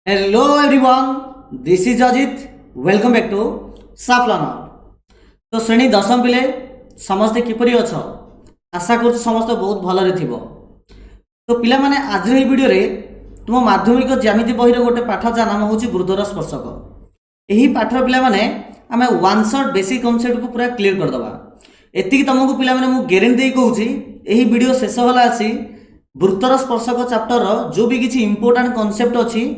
Hello everyone, this is Ajit. Welcome back to Saf Learner. तो श्रेणी दशम पिले समस्ते किपरि अछ आशा कर समस्त बहुत भलरे थिबो। तो पिला माने आज रे वीडियो रे तुम माध्यमिक ज्यामिति बही रे गोटे पाठ जा नाम होची वृत्तर स्पर्शक। एही पाठ रे पिला माने आमे वन शॉट बेसिक कांसेप्ट को पूरा क्लियर कर दबा। एतिकी तुमको पिला माने मु गारंटी देई कहूची एही वीडियो शेष होला आसी वृत्तर स्पर्शक चैप्टर जो भी किछि इंपोर्टेंट कांसेप्ट अछि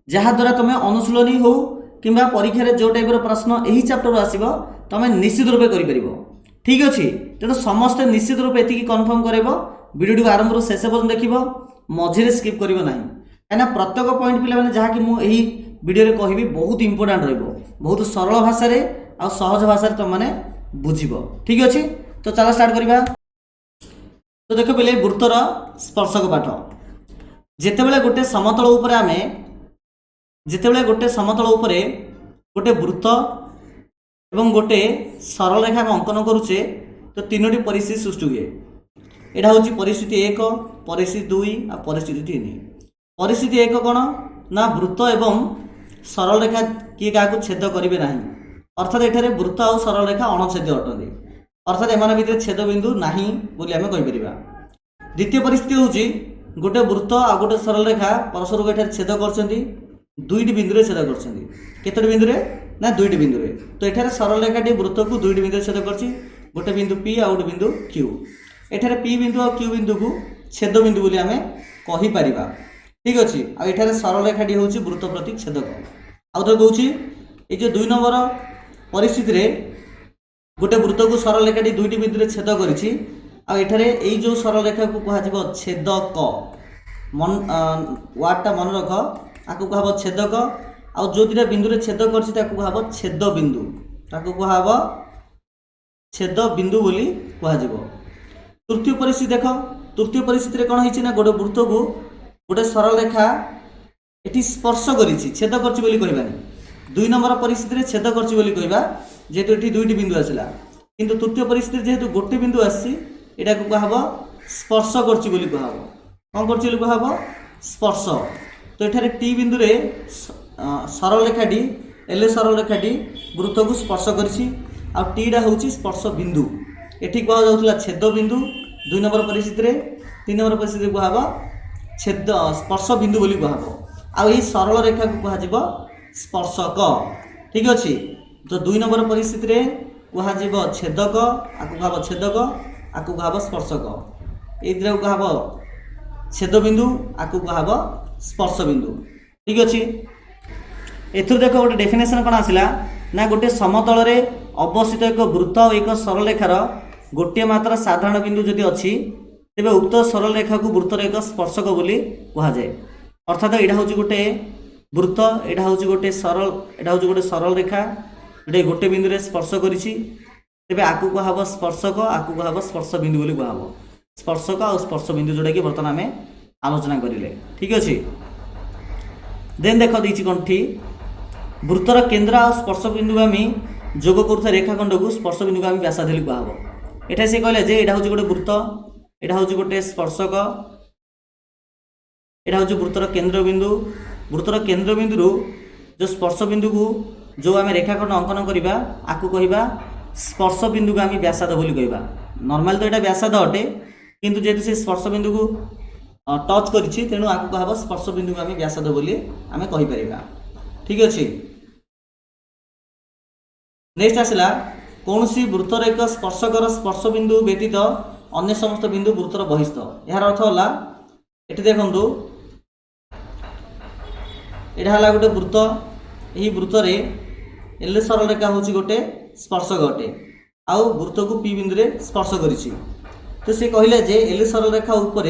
जहाँ द्वारा तुम अनुशीलनी हो कि परीक्षा जो टाइप प्रश्न यही चैप्टर आसो तुम निश्चित रूपे कर। ठीक अच्छे तेणु समस्ते निश्चित रूपे ये कन्फर्म कर वीडियो को आरंभ शेष पर्यटन देख मझे स्किप करना ना कहीं प्रत्येक पॉइंट पे जहाँ कि मुझे वीडियो कहि बहुत इंपोर्टेंट बहुत सरल भाषा आ सहज भाषा तुमने बुझ। ठीक अच्छे तो चलो स्टार्ट करवा। तो देख पे वृत्तर स्पर्शक पाठ जितेबाला गोटे समतल उपर आमे जितेबाला गोटे समतल उपरे गोटे वृत्त एवं गोटे सरल रेखा अंकन करुचे तो तीनोटी परिस्थिति सृष्टि हुए। यहाँ हूँ परिस्थिति एक, परिस्थिति दुई आ परिस्थिति तीन। परिस्थिति एक कौन ना वृत्त एवं सरल रेखा किए क्या छेद करेंगे ना अर्थात ये वृत्त और सरल रेखा अणछेद्य अटंती अर्थात एम भर छेद बिंदु ना बोली आम कहीपर। द्वितीय परिस्थिति हूँ गोटे वृत्त आ गोटे सरल रेखा परस्पर को ये छेद कर दुईटी बिंदु छेद कर बिंदु ना दुईटी बिंदु। तो ये सरल रेखाटी वृत्त को दुईटी बिंदु छेद कर गोटे बिंदु पी आ गोटे बिंदु क्यू। एठारे पी बिंदु और क्यू बिंदु को छेद बिंदु बोली आम कहीपर। ठीक अच्छे आठार सरल रेखाटी हूँ वृत्त प्रति छेदक। आउ तो कौच ये दुई नंबर परिस्थिति गोटे वृत्त को सरल रेखाटी दुईटी बिंदु छेद कर जो सरल रेखा को कह छेदक मन वार्डटा मन रख आपको कह छेदक आउ जो दुटा बिंदु छेद कर छेद बिंदु कह छेद बिंदु बोली कह। तृतीय परिस्थिति देख तृतीय परिस्थिति कौन होती ना गोटे वृत्त को गोटे सरल रेखा ये स्पर्श कर छेद कर। दुई नंबर परिस्थिति छेद कर जेहेतु ये दुईटी बिंदु आसला किंतु तृतीय परिस्थिति जेहेतु गोटे बिंदु आटा को कह स्पर्श कर कौन कर स्पर्श। तो ये टी बिंदु रे सरल रेखाटी एल सरल रेखाटी वृत्त को स्पर्श कर टीटा हूँ स्पर्श बिंदु ये कहुला छेद बिंदु। दुई नंबर परिस्थिति तीन नंबर परिस्थिति कह छेद स्पर्श बिंदु बोली कह आई सरल रेखा को कह स्पर्शक। ठीक अच्छे तो दुई नंबर परिस्थिति कह छेदक आपको कह छेदक आपको कह स्पर्शक ये कह छेद बिंदु आपको कह स्पर्श बिंदु। ठीक अच्छे एथुर देख गोटे डेफिनेशन कौन आसला ना गोटे समतल रे अवस्थित एक वृत्त और एक सरल रेखार गोटे मात्र साधारण बिंदु जदि अच्छी तेरे उक्त सरल रेखा को वृत्तर एक स्पर्शक बोली कह जाए। अर्थात यहाँ हूँ गोटे वृत्त यहाँ हूँ गोटे सरल रेखा जोटे गोटे बिंदु रे स्पर्श करे आपको कह स्पर्शक आपको कह स्पर्श बिंदु बोली कह स्पर्शक और स्पर्श बिंदु जोटा कि बर्तमान आम आलोचना करें। ठीक अच्छे देन देख दी कौन वृत्तर केन्द्र और स्पर्श बिंदु आम जोग कर रेखाखंड को स्पर्श बिंदु को आम व्यासार्ध कह। एटा से कहले जे एटा हूँ गोटे वृत्त एटा हूँ गोटे स्पर्शक एटा हूँ वृत्तर केन्द्र बिंदु। वृत्तर केन्द्र बिंदु जो स्पर्श बिंदु को जो आम रेखाखंड अंकन करवा आपको कहवा स्पर्श बिंदु को आम व्यासार्ध बोली कहवा। नॉर्मल तो यहाँ व्यासार्ध अटे किंतु जेहेतु से स्पर्श बिंदु को टच करिछि तेणु आपको कह स्पर्श बिंदु को आम व्यासार्ध बोली आम कहीपर। ठीक अच्छे नेक्स्ट आसला कौन सी वृत्तर एक स्पर्शकर स्पर्श बिंदु व्यतीत अन्य समस्त बिंदु वृत्तर बहिस्थ। यार अर्थ है ये देखु यहाँ गोटे वृत्त यही वृत्त एल सरल रेखा हूँ गोटे स्पर्शक अटे आउ वृत्त को पी बिंदु रे स्पर्श करिछि। तो से कहले जे एल सरल रेखा ऊपर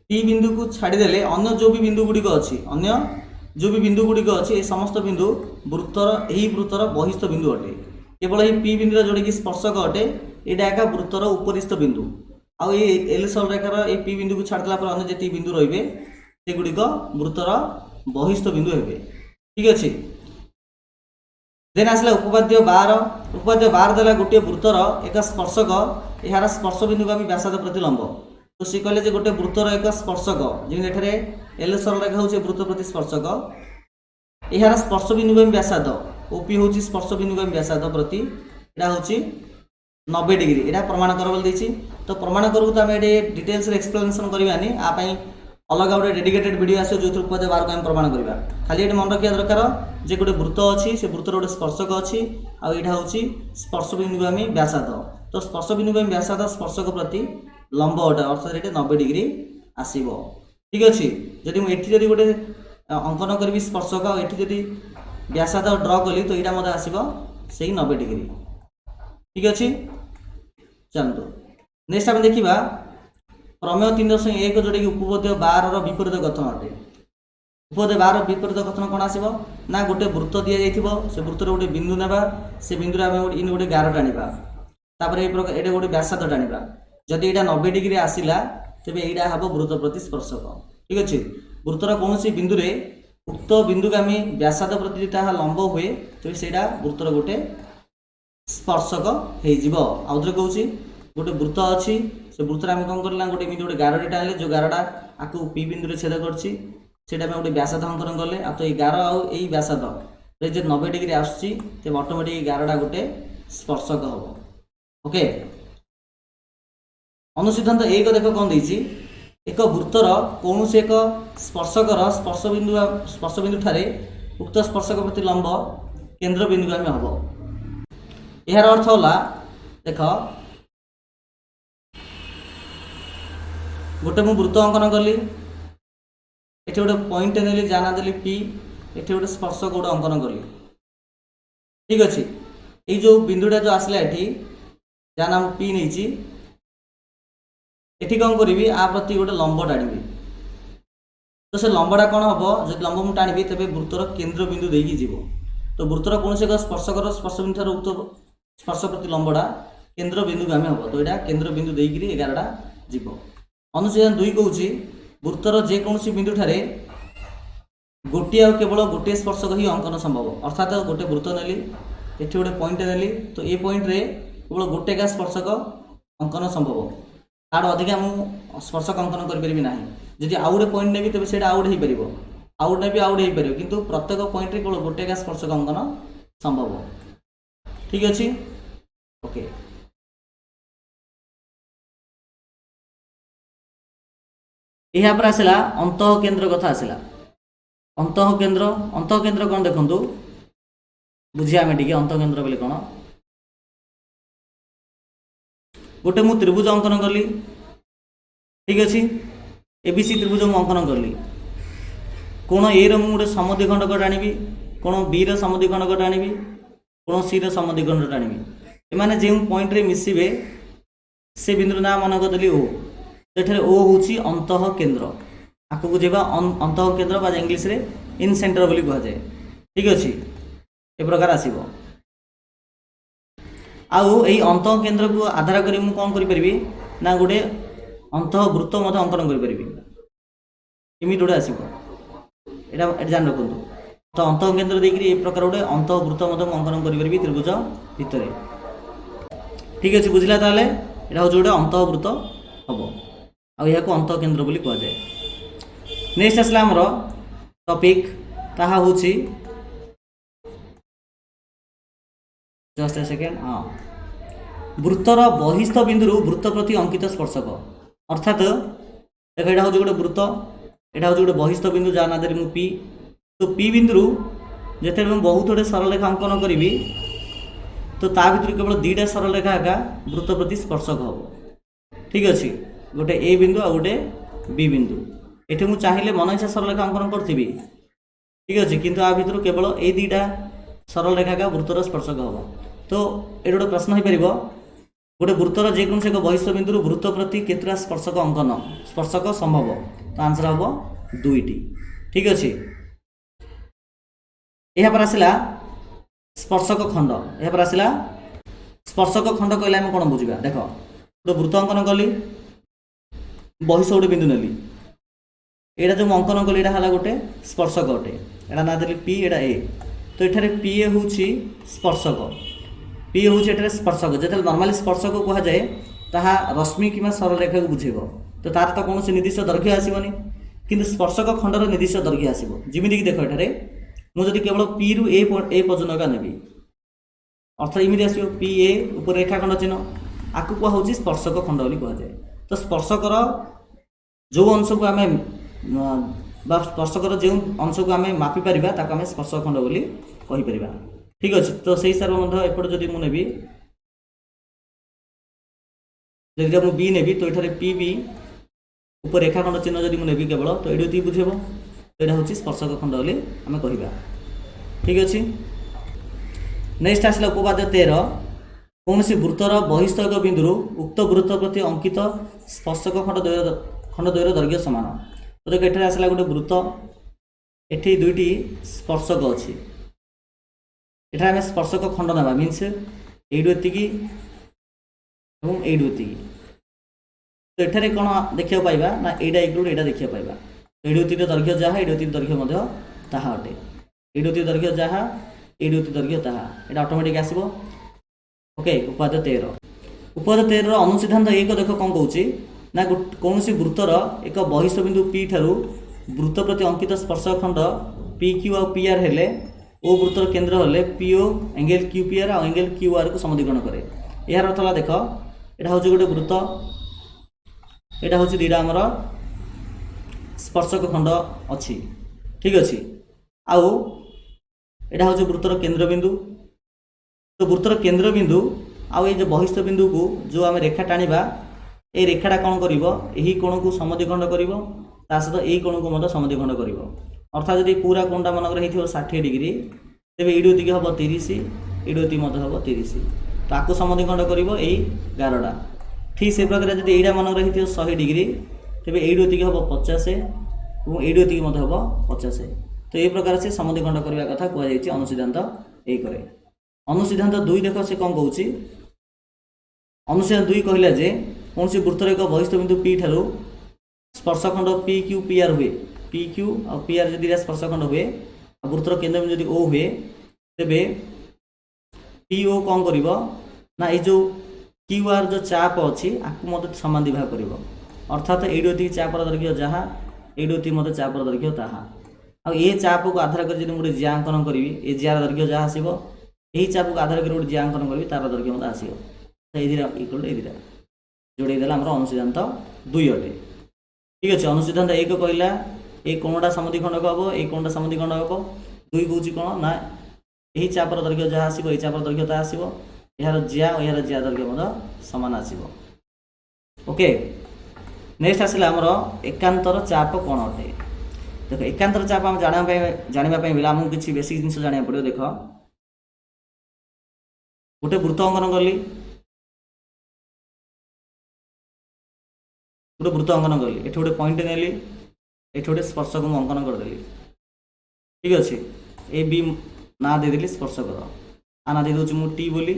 पी बिंदु को छाड़देले अन्य जो भी बिंदु गुड़िक अच्छी अन्य जो भी बिंदु गुड़िक अच्छी ये समस्त बिंदु वृत्तर यही वृत्तर बहिस्थ बिंदु अटे। केवल ये पी बिंदु जोटा कि स्पर्शक अटे यहाँ एक वृत्तर उपरिस्थ बिंदु आउ ये एल सरल रेखार ये पी बिंदु को छाड़देला अन्य जी बिंदु रे से गुड़िक वृत्तर बहिस्थ बिंदु हे। ठीक अच्छे देन आसला उपपाद्य 12। उपपाद्य 12 देला गोटे वृत्तर एक स्पर्शक यार स्पर्श बिंदु को आम व्यासार्ध प्रति लंब। तो सी कहले गोटे वृत्तर एक स्पर्शक जमी एल सरल रेखा हूँ वृत्त प्रति स्पर्शक यार स्पर्श बिंदुगामी व्यासार्ध ओपी हूँ स्पर्श बिंदुगामी व्यासार्ध प्रति यहाँ हूँ 90 डिग्री यहाँ प्रमाण कर बोली तो प्रमाण करू तो आम ये डिटेल्स एक्सप्लेनेसन करवानी आप अलग गोटे डेडिकेटेड वीडियो आस जो पदे बार को आम प्रमाण करवा खाली ये मन रखा दरकार जे गोटे वृत्त अच्छी से वृत्तर गोटे स्पर्शक अच्छी आईटा हूँ स्पर्श बिंदुगामी व्यासार्ध तो स्पर्श बिंदुगामी व्यासार्ध स्पर्शक प्रति लंब अटे अर्थात ये 90 डिग्री आसब ठीक अच्छे जदि मुझे गोटे अंकन करी स्पर्शक ये व्यासार्ध ड्र कली तो यहाँ मत आसब से 90 डिग्री ठीक अच्छे चलतु नेक्स्ट आम देखा प्रमेय 3.1 जोटा कि उपपद्य 12 विपरीत कथन अटे उपपद्य 12 विपरीत कथन कौन आसब ना गोटे वृत्त दि जाइए से वृत्तर गोटे बिंदु ना से बिंदु इन गोटे गार टाणा तापर ये गोटे व्यासार्ध टाणा जदि यहाँ 90 डिग्री आसला तेज यहाँ हम वृत्त प्रति स्पर्शक ठीक अच्छे वृत्तर कौन बिंदु उक्त बिंदुगामी व्यासार्ध प्रति जहाँ लंब हुए तेज से वृत्तर गोटे स्पर्शक हो कहूँ गोटे वृत्त अच्छी से वृत्तर आम कौन करना गोटे गोटे गारटी टाणिले जो गारटा आपको पी बिंदु छेद कर गोटे व्यासार्ध अंकन कले आ तो ये गार आई व्यासार्ध जो 90 डिग्री आसूँ तेज ऑटोमेटिक गारटा गोटे स्पर्शक हम ओके अनुसिद्धांत 1 देख कौन देती एक वृत्तर कौन एक स्पर्शकर स्पर्श बिंदु ठारे उक्त स्पर्शक प्रति लंब केंद्र बिंदुगामी हम यार अर्थ होला देख गोटे मु वृत्त अंकन कली ये गोटे पॉइंट नेली जाना देली पी ये गोटे स्पर्शक गोटे अंकन कली ठीक अच्छे ये जो बिंदुटा जो आसला ये जाना मु पी नहीं ये कौन करी आ प्रति गोटे लंब टाणी तो से लंबटा कौन हम जो लंब मुझे टाणी तेज वृत्तर केन्द्र बिंदु देकी जीव तो वृत्तर कौन एक स्पर्शकर स्पर्श बिंदु ठार उक्त स्पर्श प्रति लंबटा केन्द्र बिंदुगामी हम तो यहाँ केन्द्र बिंदु देकी 11टा जीव अनुच्छेद 2 कहूँ वृत्तर जेकोसी बिंदु ठारे गोटे आ केवल गोटे स्पर्शक ही अंकन संभव अर्थात गोटे वृत्त नेली ये गोटे पॉइंट नेली तो ये पॉइंट रे केवल गोटे का स्पर्शक अंकन संभव तार अधिका मुझे स्पर्शक अंकन करें ना जदि आउ गोटे पॉइंट नेबी तेज से आउट हो पार आउट नेबी आउट हो पार किंतु प्रत्येक पॉइंट रे केवल गोटे का स्पर्शक अंकन संभव ठीक अच्छे ओके यहाँ पर आसला अंत केन्द्र कथा आसला अंत केन्द्र कौन देखु बुझिया आम टे अंत केन्द्र बोले कौन गोटे मु त्रिभुज अंकन कली ठीक अच्छे एबीसी त्रिभुज मु अंकन कली कोण ए रोटे समद्विखंडक टाणी कोण बी समद्विखंडक टाणी कोण सी समद्विखंड टाणी एमाने जो पॉइंट रे मिसिबे से बिंदु ना मन करदेली ओ सेठे ओ हूँ अंत केन्द्र आगू जावा अंत केन्द्र बा इंग्लीश रे इन सेंटर बोली कह जाए ठीक अच्छे ए प्रकार आसीबो आउ यही अंत केन्द्र को आधार करी मु कौन करि ना गोटे अंत वृत्त मत अंकन करि इमिट गोटे आसीबो एटा जान रखु तो अंत केन्द्र देकरी ए प्रकार गोटे अंत वृत्त मत अंकन करि त्रिभुज भितर ठीक अच्छे बुझला ताले एटा हूँ गोटे अंत वृत्त हम आ यहाँ को अंत केन्द्र बोली कह जाए नेक्स्ट आसला आमर टॉपिक ताहा हूँ जस्ट ए सेकेंड हाँ वृत्तर बहिस्थ बिंदु वृत्त प्रति अंकित स्पर्शक अर्थात देख यहाँ हूँ गोटे वृत्त यहाँ हूँ गोटे बहिस्थ बिंदु जहाँ ना देली मु पी तो पी बिंदु जिते मुझे बहुत गोटे सरल रेखा अंकन करी तो ता भर केवल 2टा सरल रेखा एका वृत्त प्रति स्पर्शक हम ठीक अच्छे गोटे ए बिंदु आ गोटे बी बिंदु ये मुझे चाहिए मन इच्छा सरल रेखा अंकन करी ठीक अच्छे किंतु आ भर केवल ए 2टा सरल रेखा का वृत्तर स्पर्शक हम तो ये गोटे प्रश्न हो पार गोटे वृत्तर जेकोसी एक बहिस्थ बिंदु वृत्त प्रति केतटा स्पर्शक अंकन स्पर्शक संभव तो आंसर हम 2टी ठीक अच्छे यहाँ पर आसला स्पर्शक खंड यहाँ पर आसला स्पर्शक खंड कहले आम कौन बुझा देख गोटे वृत्त अंकन कली बहिस्थ गोटे बिंदु नेली यहाँ जो अंकन कली यहाँ है गोटे स्पर्शक अटे यहाँ ना देली पी एटा ए तो ये पी ए हूँ स्पर्शक पी हूँ ये स्पर्शक जो नर्माली स्पर्शक कह जाए ताहा रश्मि कि सरल रेखा को बुझेब तो तार तो कौन निर्दिष्ट दैर्घ्य आसबनी किंतु स्पर्शक खंडर निर्दिष्ट दैर्घ्य आसो जमीक देख ये मुझे केवल पी रु ए पर्यटन का नेबी अर्थात इमिति आसो पी ए ऊपर रेखाखंड चिन्ह आकु कहुची स्पर्शक खंड बोली कह जाए। तो स्पर्शकर जो अंश को आम स्पर्शकर जो अंश को आम मापी पारिबा ताको आम स्पर्शक खंड बोली कहि परिबा। ठीक अच्छे। तो से हिसाब से एपटे जदि मुझे नेबी जदि मुझे बी नेबी तो ये पी बी ऊपर रेखाखंड चिन्ह जदि मुझे नेबी केवल तो ये बुझेब तो यहाँ हूँ स्पर्शक खंड बोली आम कह। ठीक अच्छे। नेक्स्ट आसला उपपाद्य 13 कौन वृत्तर बहिस्थ एक बिंदु उक्त वृत्त प्रति अंकित स्पर्शक खंड द्वयर दैर्घ्य समान। तो देख ये आसला गोटे वृत्त एठी दुईटी स्पर्शक अच्छी एठार आम स्पर्शक खंड ना मीन्स एडू एतिकी एवं एडू एतिकी। तो एठारे कौन देखा पाइबा ना एटा इक्वल एटा देखा पाइबा एडू एतिकी दैर्घ्य जहाँ एडू एतिकी दैर्घ्य मध्य ताहा अटे एडू एतिकी दैर्घ्य जहाँ एडू एतिकी दैर्घ्य ताहा एटा ऑटोमेटिक आसीबो। ओके। उपपाद्य 13 अनुसिद्धांत 1 देख कौन कहूँ ना कौन वृत्तर एक बहिस्थ बिंदु पी ठारू वृत्त प्रति अंकित स्पर्शक खंड पी क्यू आ पी आर हेले ओ वृत्तर केन्द्र हेले PO angle Q P R angle Q R को समधिकरण करे। यार अर्थ है देख यहाँ हूँ गोटे वृत्त यहाँ हूँ दुईटा आमर स्पर्शक खंड अच्छी। ठीक अच्छे। आउ यहाँ हूँ वृत्तर केन्द्र बिंदु। तो वृत्तर केन्द्र बिंदु आउ ये जो बहिस्थ बिंदु को जो आम रेखा टाणीबा ये रेखाटा कौन कर यही कोण को समधिखंड कर सहित यही कोण को समधिखंड कर अर्थात जब पूरा कोणटा मनकर हो 60 डिग्री तेज एडुति हम 30 एडुति हम 30 तो आपको समधिखंड कर यही गारटा। ठीक से प्रकार जब यहाँ मनकर हो 100 डिग्री तेज एडुति हम 50 और एडुति हम 50। तो ये प्रकार से समधिखंड करने कथा कहुई अनुसिद्धांत 1 रे। अनुसिद्धांत 2 देख से कौन कहूँ अनुसिद्धांत 2 कहला जे कौन सी वृत्तर एक बहिस्थ बिंदु पी ठारू स्पर्शखंड पी क्यू पी आर हुए पी क्यू और पी आर जब स्पर्शखंड हुए वृत्तर केन्द्र बिंदु जब ओ हुए तेरे पी ओ कौन कर ना ये जो क्यू आर जो चाप अच्छी आपको मत सामान विभाग कर अर्थात एडुति चापर दैर्घ्य जहाँ एडुति मत चापर दैर्घ्य ताहा आ ये चाप को आधार कर गोटे जिया अंकन करी ये जियार दैर्घ्य जहाँ आसो यही चाप को आधार कर गोटे जिया अंकन करी तार दैर्घ्य मत आसो इक्वल ए दिटा जोड़ेदेला अनुसिद्धांत 2 अटे। ठीक अच्छे। अनुसिद्धांत 1 कहला ये कोणटा समधिखंड हम ये कोणटा समधिखंड हम 2 कौच कौन ना यही चापर दैर्घ्य जहाँ आसो ये चापर दैर्घ्य ताहा आसो यार जिया और यार जिया दैर्घ्य सामान आसो। ओके। नेक्स्ट आसला आमर एकांतर चाप कौन अटे। देख एकांतर चाप आम जानापी बेला आमको किसी बेसिक जिन जाना पड़ो। देख गोटे वृत्त अंकन कली गोटे वृत्त अंकन कली ये गोटे पॉइंट नेली ये गोटे स्पर्शक मुझे अंकन करदेली। ठीक अच्छे। ए बी ना देदेली स्पर्शकर आ ना दे दूँ मुझे टी बोली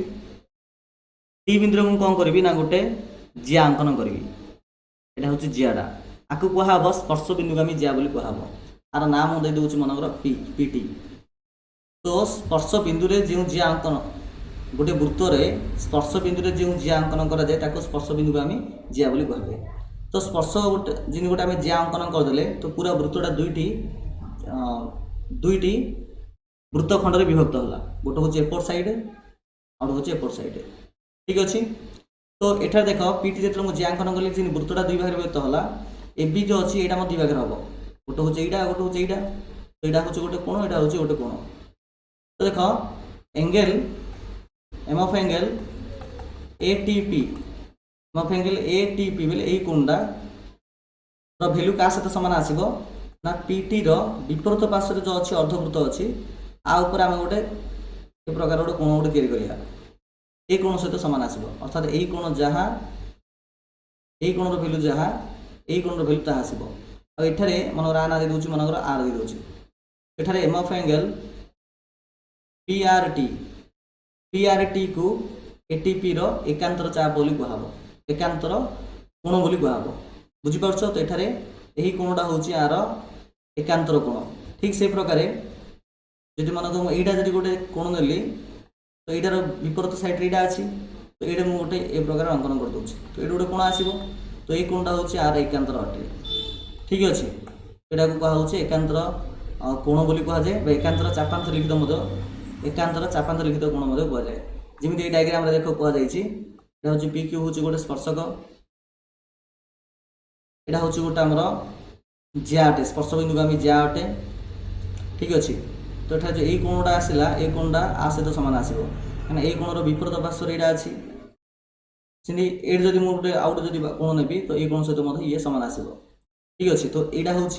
टी बिंदु मुझे कौन करी ना गोटे जिया अंकन करी यहाँ हूँ जियाटा आपको कहब स्पर्श बिंदु को आम जिया बोली कहब आर ना मुझे दे दूँ मनकर पी पीटी। तो स्पर्श बिंदु जो जिया अंकन गोटे वृत्तर स्पर्श बिंदु जो जिया अंकन कराए स्पर्श बिंदु को आम जिया बोली कहे। तो स्पर्श गोटे जिन गोटे आम जिया अंकन करदे तो पूरा वृत्तटा दुईटी वृत्त खंड विभक्त है गोटे हूँ एपट साइड और हूँ एपट साइड। ठीक अच्छे। तो एठार देख पीटी जो मुझे जियाकन कली जिन वृत्तटा 2 भाग विभक्त है ए बी जो अच्छी यहाँ 2 भाग हम गोटे हूँ यहाँ गोटे हूँ यहाँ तो यहाँ हूँ गोटे कोण यहाँ हूँ गोटे कोण। तो देख angle M of angle A T P M of angle A T P बोले यही कोणटा भैल्यू क्या सहित सामान आसो ना पीटी विपरीत पार्श्व जो अच्छी अर्धवृत्त अच्छी आपर आम गोटे ए प्रकार गोटे कोण गोटे या ये कोण सहित सामान आसो अर्थात यही कोण जहाँ यही कोण भैल्यू जहाँ यही कोण भैल्यू ताहा आसो आठारे मनकर आ ना दे दूँ मनकर आर दे दूँ एठारे M of angle P R T को एटीपी एकांतर चाप बोली कहब एकांतर कोण बोली कहब बुझीपार। तो एठारे यही कोणटा हूँ आर एकांतर कोण। ठीक से प्रकार जदि मन यहाँ जब गोटे कोण नेली तो यार विपरीत साइड यहाँ अच्छी तो ये मुझे गोटे ए प्रकार अंकन कर दूँ तो ये गोटे कोण आसो तो ये कोणटा हूँ आर एकांतर अटे। ठीक अच्छे। यहाँ को कहुच्छे एकांतर कोण बोली कहुए एकांतर चापांत लिखित एकांतर चापांत लिखित कोण कहुए जमी डायग्राम देख कहुई हूँ पी क्यू हूँ गोटे स्पर्शक यहाँ हूँ गोटे आमर जिया अटे स्पर्श बिंदु को आम जिया अटे ठीक अच्छे तो ये जो यही कोणटा आसला ये कोणटा आ सहित सामान आसो कहीं यही कोणर विपरीत पार्श्वर यहाँ अच्छी सेमती ये जब मुझे आउ गोटे जब कोण नेबी तो ये कोण सहित ये सामान आसो ठीक अच्छे तो यहाँ हूँ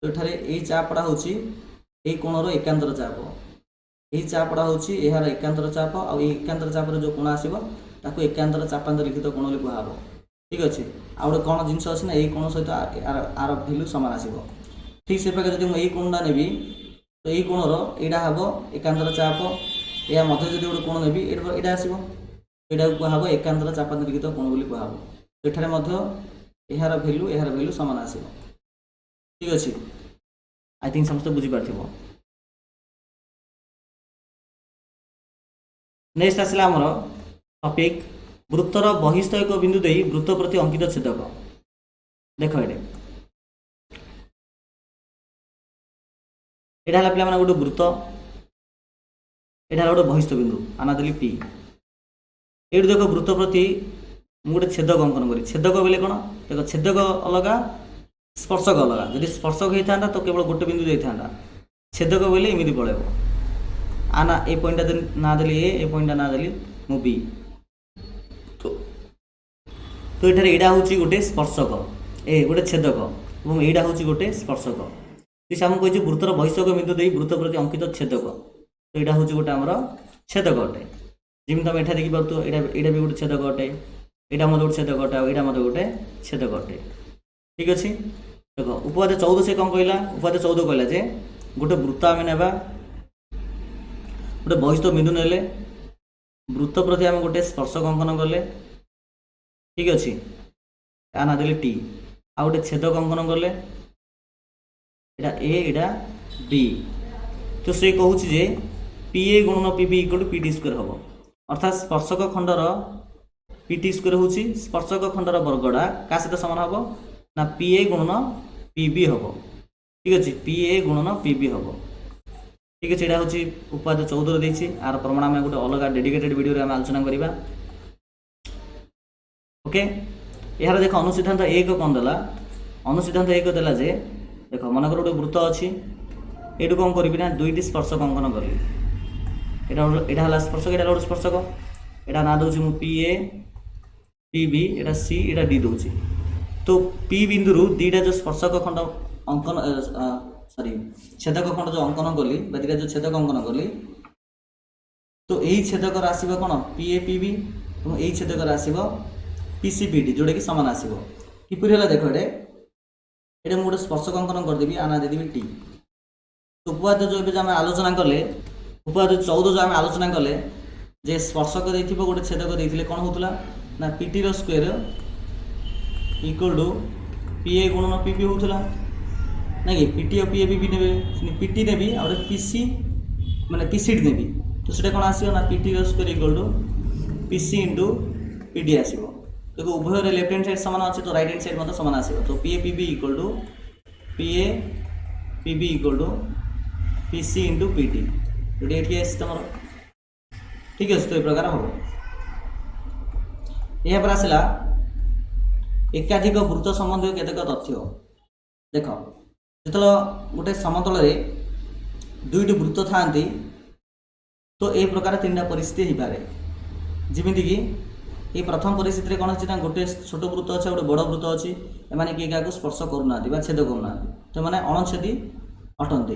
तो ये चापटा हूँ यही कोणर एकांतर चाप यही चापटा हूँ यार एकांतर चाप आ एकांतर चापर जो कोण आसो ताको एकांतर चापांत लिखित कोण बोली कहुब ठीक अच्छे आ गए कौन जिनस अच्छे ना यही कोण सहित आर भैल्यू सामान आसो ठीक से प्रकार जब मुझे कोणटा नेबी तो यही कोणर यहाँ हम एकांतर चाप या मध्य जब गोटे कोण नेबी यहाँ आसो यहाँ कहुब एकांतर चापांत लिखित कोण बोली कहुब तो ये यार भैल्यू सामान आसो ठीक अच्छे आई थिंक समस्त बुझीपार नेक्स्ट आसला आमर टॉपिक वृत्तर बहिस्थ एक बिंदु दे वृत्त प्रति अंकित छेदक देख ये है पे गोटे वृत्त यहाँ गोटे बहिस्थ बिंदु आना देली पी ये देख वृत्त प्रति मुझे छेदक अंकन करी छेदक बोले कौन देख छेदक अलग स्पर्शक अलग जदि स्पर्शक होता तो केवल गोटे बिंदु जाता छेदक बोले एमती पड़े आना ए पॉइंटा ना देली ए पॉइंटा ना देली मु बी तो यहाँ हूँ गोटे स्पर्शक ए गोटे छेदक और यहाँ हूँ गोटे स्पर्शक से आमको कही वृत्तर बहिष्क बिंदु दे वृत्त प्रति अंकित छेदक तो यहाँ हूँ गोटे आमर छेदक अटे जमी तुम यहाँ देखिपे यहाँ भी गोटे छेदक अटे यहाँ मत गोटे छेदक अटे यहाँ मत गोटे छेदक अटे ठीक अच्छे देख उपवाद 14 से कौन कहला उपवाद 14 कहला जे गोटे वृत्त आम ना गोटे बहिष्ठ बिंदु नेले वृत्त प्रति आम गोटे स्पर्शक अंकन कले ठीक अच्छे या ना देले टी आ गोटे छेदक अंकन कले यहाँ ए यहाँ बी तो से कहूँ जे पी ए गुणन P B equal to P T square हम अर्थात स्पर्शक खंडर पी टी स्क्वायर हूँ स्पर्शक खंडर वर्गटा क्या सहित सामान हम ना पी ए गुणन पी बी हम ठीक अच्छे पी ए गुणन पी बी हम ठीक अच्छे यहाँ हूँ उपाध्याय 14 देती आर प्रमाण आम गोटे अलग डेडिकेटेड वीडियो आम आलोचना करवा ओके यार देख अनुसिद्धांत एक कौन देला अनुसिद्धांत एक देला जे देख मनकर गोटे वृत्त अच्छी ये कौन करी ना दुईटी स्पर्शक अंकन करी यहाँ स्पर्शक यहाँ गोटे स्पर्शक यहाँ ना दूसरी पी ए पी बी यहाँ सी यहाँ डी दूसरी तो पी बिंदु दीटा जो स्पर्शक खंड अंकन सॉरी छेदक खंड जो अंकन कली दीटा जो छेदक अंकन कली तो यही छेदक आसो कौन पी ए पी बी और यही छेदक आसो पीसीपीटी जोटा कि सामान आसो किपर है देख ये मुझे स्पर्शक अंकन करदेवी आना देदेवी टी तो उपवाद जो आम आलोचना कले उपवाद 14 जो आम आलोचना कले जे स्पर्शक दे गोटे छेदक देते कौन होता ना PT square equal to P A गुणन पी बी होता ना कि पीटी और पी ए बी ने पीटी नेबी आ पीसी माने पीसीडी नेबी तो सीटा कौन आसो ना PT square equal to PC into PD आसो देखो उभय लेफ्ट हैंड साइड सामान अच्छे तो राइट हैंड साइड मतलब सामान आसो तो P A P B equal to P A P B equal to P C into P T ये तुम ठीक अच्छे तो ये प्रकार हम यह पर आसला एकाधिक वृत्त संबंधी केतक तथ्य देख जो गोटे समतल दुईट वृत्त था तो ये प्रकार 3टा परिस्थिति हो पाए जमीक ये प्रथम परिस्थिति कौन अच्छी गोटे छोट वृत्त अच्छे गोटे बड़ वृत्त अच्छी एम किए क्या स्पर्श करूना छेद करूना तो मैंने अणछेदी अटंती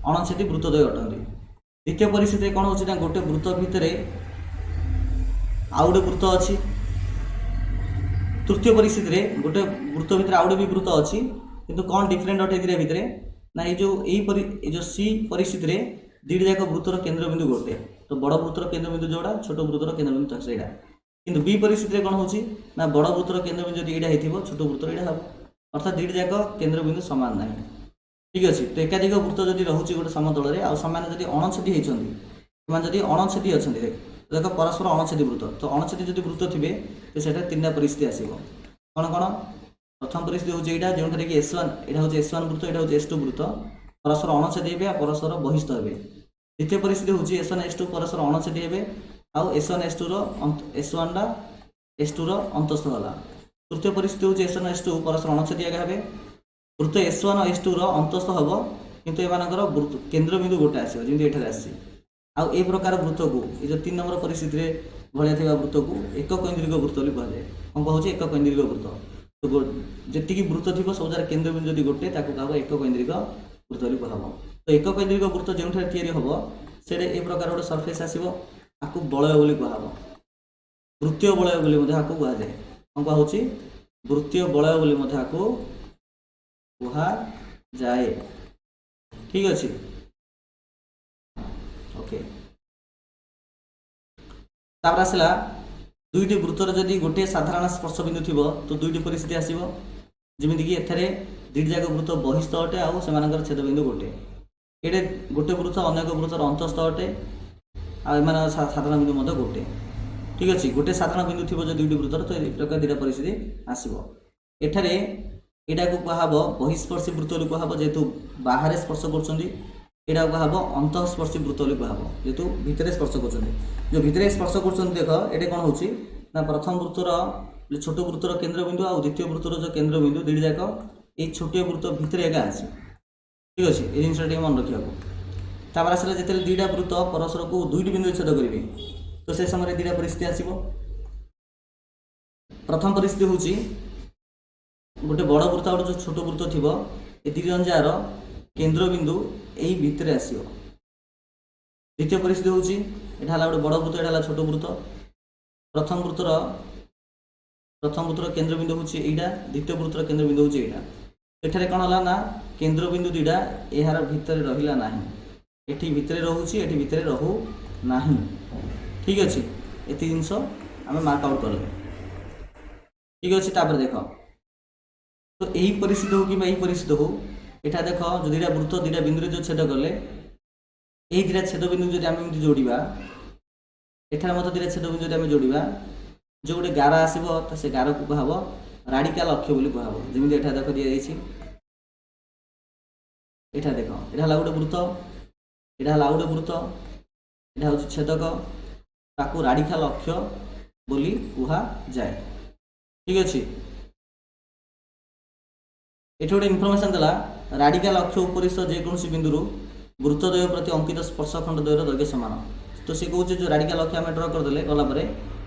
अणछेदी वृत्तद्वय अटंती द्वितीय परिस्थिति कौन हो गोटे वृत्त भितर आउ गोटे वृत्त अच्छी तृतीय परिस्थिति गोटे वृत्त भितर आउ गोटे भी वृत्त अच्छी किंतु कौन डिफरेंट अटे भितर ना ये जो सी परिस्थिति दुईटा जाक वृत्तर केन्द्र बिंदु गोटे तो बड़ वृत्तर केन्द्र बिंदु जोड़ा छोट वृत्तर केन्द्र बिंदु सहीटा किंतु बी परिस्थिति कौन हो बड़ वृत्तर केन्द्र बिंदु जब यहाँ हो छोट वृत्तर यहाँ हम अर्थात दुईटा जाक केन्द्र बिंदु सामान ना ठीक अच्छे तो एकाधिक वृत्त जब रोचे गोटे समतल आने जब अणछेदी होती जब अणछेदी अच्छा देख परस्पर अणछेदी वृत्त तो अणछेदी जब वृत्त थे तो से 3टा परिस्थिति आसो कौन कौन प्रथम परिस्थिति हूँ यहाँ जो कि S1 यहाँ हूँ S1 वृत्त यहाँ हूँ S2 वृत्त परस्पर अणछेदी हेबे आ परस्पर बहिस्थ हेबे। द्वितीय परिस्थिति होची S1 S2 परस्पर अणछेदी हेबे आ S1 S2 रो S1 टा S2 रो अंतस्थ होला। तृतीय परिस्थिति होची S1 S2 परस्पर अणछेदी हेबे वृत्त S1 S2 रो अंतस्थ हबो किंतु एमानकर केंद्र बिंदु गोटे आसीबो जेमि एठारे आसी आ ए प्रकार वृत्त को ए जो 3 नंबर परिस्थिति रे भलिया थिबा वृत्त को एककैंद्रिक वृत्त बोली कहै जाय। हम कहूची एककैंद्रिक वृत्त तो जेतिकी वृत्त थिबो सब जरा केंद्र बिंदु जदि गोटे ताको कहबो एककैंद्रिक वृत्त बोली कहबो। तो एककैंद्रिक वृत्त जेउठारे तयारी हबो सेडे ए प्रकार गोटे सरफेस आसीबो आकु बलय बोली कहबो। वृत्तीय बलय बोली मध्ये आकु कहै जाय। हम कहूची वृत्तीय बलय बोली मध्ये आकु कहै जाय। ठीक अछि ओके। तापर आसला दुईटी वृत्तर जदि गोटे साधारण स्पर्श बिंदु थिबो तो दुईटी परिस्थिति आसीबो जेमिति कि एथरे दुईटी जाक वृत्त बहिस्थ अटे आ सेमानकर छेद बिंदु गोटे एडे गोटे वृत्त अनेक वृत्तर अंतस्थ अटे आ एमान साधारण बिंदु मध्ये गोटे। ठीक अछि गोटे साधारण बिंदु थिबो जे दुईटी वृत्तर तो ए प्रकार दुईटा परिस्थिति आसीबो। एठारे एटा को कहबो बहिस्पर्शी वृत्त बोली कहबो जेतु बाहर स्पर्श करछन्ती एटा कहबो अंतःस्पर्शी वृत्त बोली कहबो जेतु भितरे स्पर्श करछन्ती। जो भितरे स्पर्श करछन्ती देख एटे कोन होची ना प्रथम वृत्तर छोट वृत्तर केंद्र बिंदु आ द्वितीय वृत्तर जो केंद्र बिंदु दुईटी जाक ए छोटे वृत्त भितरे एका आसी। ठीक अछि ए जिनसटी मन रखियाको। तापर आसला जेतेले दुईटा वृत्त परस्पर को दुईटी बिंदु छेद करिवे तो से समय दुईटा परिस्थिति आसीबो। प्रथम परिस्थिति होची गोटे बड़ वृत्त और जो छोट वृत्त थिबो ए दुई जन जार केंद्र बिंदु एही भितरे आसीबो। द्वितीय परिस्थिति होची एटा हला गोटे बड़ वृत्त एटा हला छोट वृत्त। प्रथम वृत्तर केंद्र बिंदु होची एटा द्वितीय वृत्तर केंद्र बिंदु होची एटा। एठारे कोन हला ना केंद्र बिंदु दुईटा एहार भितरे रहिला नाही एठी भितरे रहूची एठी भितरे रहू नाही। ठीक अछि एति जिंस आमे मार्क आउट करले। ठीक अछि तापर देखो तो यही परिस्थिति हो कि यही परिस्थिति हो एटा देख जो दुईटा वृत्त दुईटा बिंदु जो छेद कले यही दुईटा छेद बिंदु जदि आमे एमति जोड़िबा एठारे मते दुईटा छेद बिंदु जदि आमे जोड़िबा जो गोटे गार आसीबो त से गार को कहबो राडिकाल अक्ष बोली कहबो। जेमिति एठा देख दिया जायछि एठा देखो एठा हला गोटे वृत्त एठा हला गोटे वृत्त एठा होछि छेदक ताकू राडिकाल अक्ष बोली कुहा जाय। ठीक अछि एठी गोटे इनफॉरमेशन देला राडिकाल अक्ष उपरिस्थ जे कोनसी बिंदुरु वृत्तद्वय प्रति अंकित स्पर्शखंड द्वयर दैर्घ्य समान। तो से कहूचे जो राडिकाल अक्ष आम ड्र करदे गला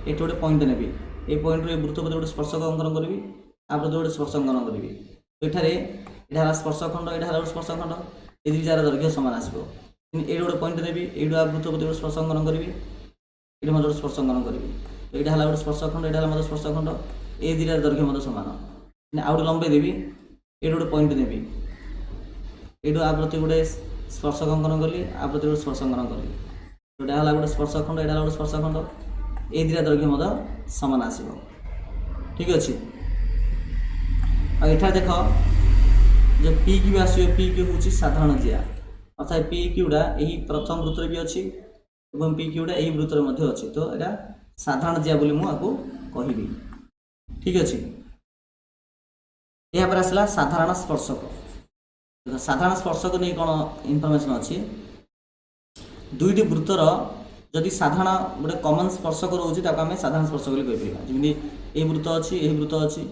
एठी गोटे पॉइंट नेबी ए पॉइंट रे वृत्त प्रति गोटे स्पर्शक अंकन करबी आ प्रति गोटे स्पर्श अंकन करबी। एठारे एठा हला स्पर्शखंड एठा हला स्पर्शखंड ए दुई जार दैर्घ्य समान आसीबो। एठी गोटे पॉइंट नेबी एठी वृत्त प्रति गोटे स्पर्श अंकन करबी एठी मते गोटे स्पर्श अंकन करबी। तो एठा हला गोटे स्पर्शखंड एठा हला मते स्पर्शखंड ए दुई जार दैर्घ्य मते समान आ गोटे लंबे देबी एठी गोटे पॉइंट नेबी एठू आ प्रति गोटे स्पर्शक अंकन कली आ प्रति गोटे स्पर्श अंकन कली एटा हला गोटे स्पर्शखंड एटा हला गोटे स्पर्शखंड ए दुईटा दैर्घ्य मते समान आसीबो। ठीक अछि आ एठा देख जो पी क्यू आसीबो पी क्यू होची साधारण जिया अर्थात पी क्यूडा एही प्रथम वृत्त रे भी अछि एवं पी क्यूडा एही वृत्त रे मध्ये अछि। तो एटा साधारण जिया बोली मु आकु कहिबी। ठीक अछि यहाँ पर आसला साधारण स्पर्शक। साधारण स्पर्शक नहीं कौन इनफॉरमेशन अच्छी दुईटी वृत्तर जदि साधारण गोटे कॉमन स्पर्शक रोचे आम साधारण स्पर्शक बोली कहि परिबा। जेमि ए वृत्त अच्छी यही वृत्त अच्छी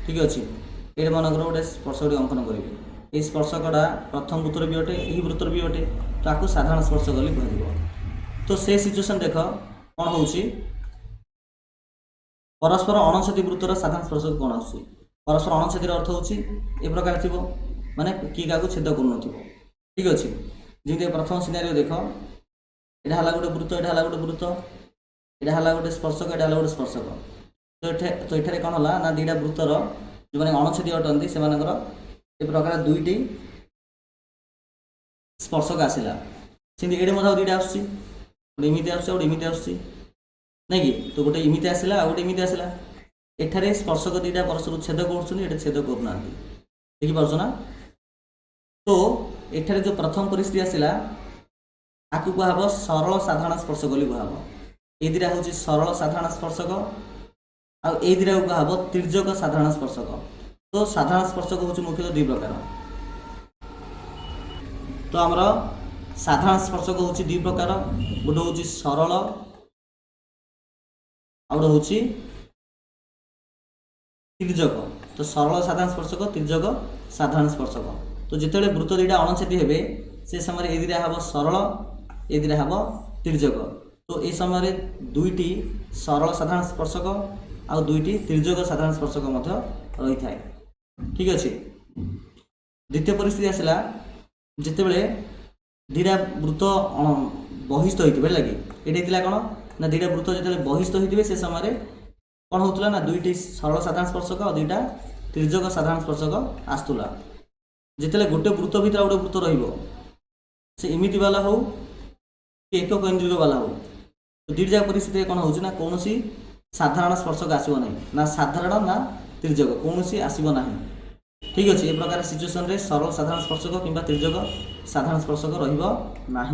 ठीक अच्छे ये मनकर गोटे स्पर्शक अंकन करेंगे ये स्पर्शकटा प्रथम वृत्तर भी अटे यही वृत्तर भी अटे तो आपको साधारण स्पर्शक बोली कह। तो से सिचुएशन देख कौन हो परस्पर अणछेदी वृत्तर साधारण स्पर्शक कौन आस परस्पर अणछेदीर अर्थ होची ए प्रकार थी माने कि क्या छेद कर ठीक अच्छे जमी प्रथम सिनारी देख यहाँ है गोटे वृत्त यहाँ है गोटे वृत्त यहाँ है गोटे स्पर्शक यहाँ है गोटे स्पर्शक तो ये कौन है ना दुईटा वृत्तर जो मैंने अणछेदी अटंती से ए प्रकार दुईटी स्पर्शक आसला सेमती ये दुईटा आसुच्छी गोटे इमिति आस इमिति आस नहीं कि तो गोटे इमिति आसला गोटे इमिति आसला एठारे स्पर्शक दुईटा परस्पर छेद कर छेद करना देखिपार ना। तो एठारे जो प्रथम परिस्थिति आसला आपको कहब सरल साधारण स्पर्शक बोली कहब ए दुईटा हूँ सरल साधारण स्पर्शक आ दुईटा कहब तिर्यक साधारण स्पर्शक तो साधारण स्पर्शक हूँ मुख्यतः दुई प्रकार। तो आमर साधारण स्पर्शक हूँ दुई प्रकार, गोटे हूँ सरल आउ गोटे हूँ तिर्यक। तो सरल साधारण स्पर्शक, तिर्यक साधारण स्पर्शक। तो जितेबाला वृत्त दुईटा अणछेदी हे से समय ए दुईटा हम सरल, ए दुईटा हम तिर्यक। तो ये समय दुईटी सरल साधारण स्पर्शक आउ दुईटी तिर्यक साधारण स्पर्शक रही था। ठीक अच्छे। द्वितीय परिस्थिति आसला जितेबाला दुईटा वृत्त बहिस्थ होते लगे, ये कौन ना दुईटा वृत्त जो बहिस्थ होते से समय कौन होता ना दुईटी सरल साधारण स्पर्शक और दुईटा तिर्यक साधारण स्पर्शक आसूला। जिते गोटे वृत्त भितर गोटे वृत्त रही एमती वाला हो कि एक केन्द्रिक वाला हो, तो दुईटा परिस्थिति कौन हो कौन साधारण स्पर्शक आसो ना साधारण ना तिर्यक कौन आसो ना। ठीक अच्छे। ये प्रकार सिचुएसन रे सरल साधारण स्पर्शक किंबा तिर्यक साधारण स्पर्शक रहा।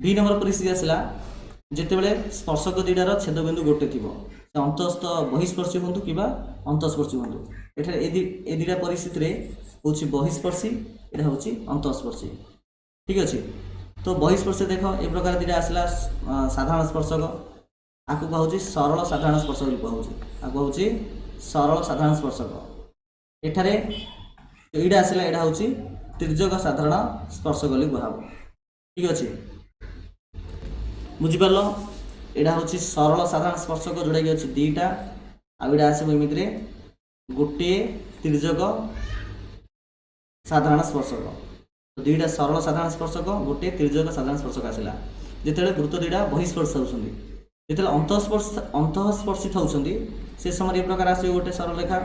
बी नंबर परिस्थिति आसला जितेबाला स्पर्शक दुईटार छेदबिंदु गोटे थी, अंतस्थ बहिस्पर्शी हूँ कि अंतस्पर्शी हूँ। ए दुईटा परिस्थिति हूँ बहिस्पर्शी, यहाँ हूँ अंतस्पर्शी। ठीक अच्छे। तो बहिस्पर्शी देख ए प्रकार दुईटा आसला साधारण स्पर्शक, आपको कहूँ सरल साधारण स्पर्शक कहूँ, आपको हूँ सरल साधारण स्पर्शक। एठारे एटा आसला एटा हूँ तिर्यक साधारण स्पर्शक कह। ठीक अच्छे। बुझिपार यहाँ हूँ सरल साधारण स्पर्शक जोड़ा कि अच्छे दुईटा आईटा आसो एमती गोटे तिर्यक साधारण स्पर्शक। दुईटा सरल साधारण स्पर्शक गोटे तिर्यक साधारण स्पर्शक आसला जिते वृत्त दुईटा बहिस्पर्श होती, जिते अंतःस्पर्शित होती से समय ये प्रकार आस गोटे सरल रेखा।